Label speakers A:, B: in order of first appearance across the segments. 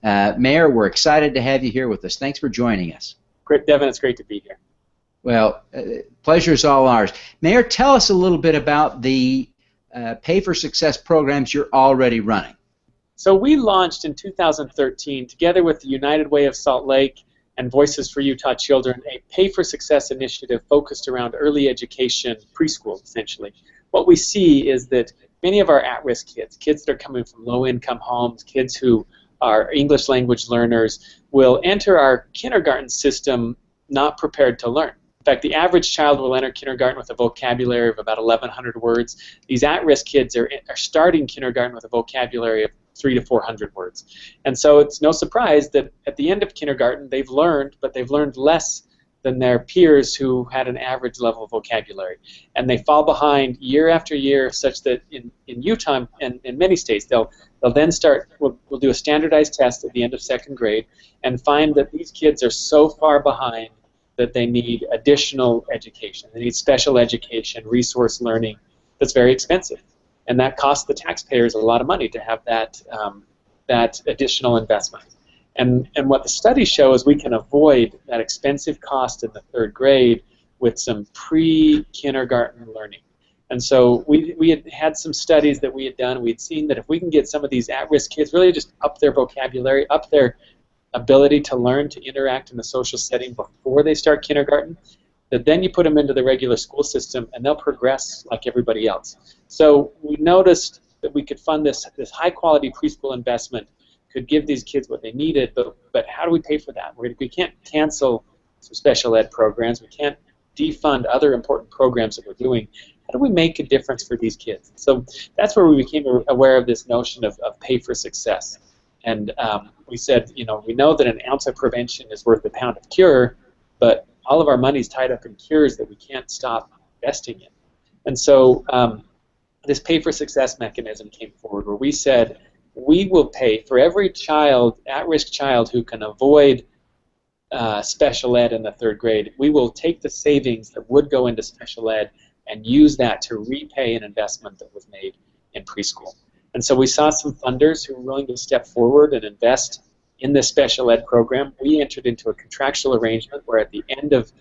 A: Mayor, we're excited to have you here with us. Thanks for joining us.
B: Great, Devin, it's great to be here.
A: Well, pleasure is all ours. Mayor, tell us a little bit about the Pay for Success programs you're already running.
B: So we launched in 2013, together with the United Way of Salt Lake and Voices for Utah Children, a Pay for Success initiative focused around early education, preschool, essentially. What we see is that many of our at-risk kids, kids that are coming from low-income homes, kids who are English language learners, will enter our kindergarten system not prepared to learn. In fact, the average child will enter kindergarten with a vocabulary of about 1,100 words. These at-risk kids are starting kindergarten with a vocabulary of 300 to 400 words. And so it's no surprise that at the end of kindergarten they've learned, but they've learned less than their peers who had an average level of vocabulary. And they fall behind year after year, such that in Utah and in many states they'll then start, we'll do a standardized test at the end of second grade and find that these kids are so far behind that they need additional education. They need special education, resource learning that's very expensive. And that costs the taxpayers a lot of money to have that, that additional investment. And what the studies show is we can avoid that expensive cost in the third grade with some pre-kindergarten learning. And so we had some studies that we had done. We'd seen that if we can get some of these at-risk kids really just up their vocabulary, up their ability to learn to interact in the social setting before they start kindergarten, that then you put them into the regular school system and they'll progress like everybody else. So we noticed that we could fund this high-quality preschool investment, could give these kids what they needed, but how do we pay for that? We can't cancel some special ed programs. We can't defund other important programs that we're doing. How do we make a difference for these kids? So that's where we became aware of this notion of pay for success. And we said, you know, we know that an ounce of prevention is worth a pound of cure, but all of our money's tied up in cures that we can't stop investing in. And so this pay for success mechanism came forward where we said we will pay for every child, at-risk child who can avoid special ed in the third grade. We will take the savings that would go into special ed and use that to repay an investment that was made in preschool. And so we saw some funders who were willing to step forward and invest in this special ed program. We entered into a contractual arrangement where at the end of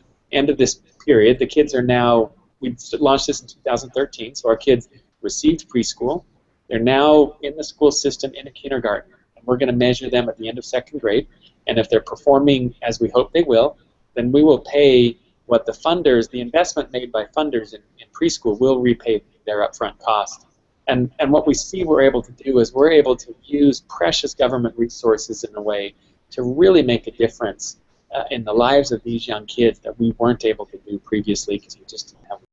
B: this period, the kids are now, we launched this in 2013, so our kids received preschool. They're now in the school system in a kindergarten, and we're going to measure them at the end of second grade. And if they're performing as we hope they will, then we will pay what the funders, the investment made by funders in preschool will repay their upfront cost. And what we see we're able to do is we're able to use precious government resources in a way to really make a difference in the lives of these young kids that we weren't able to do previously because we just didn't have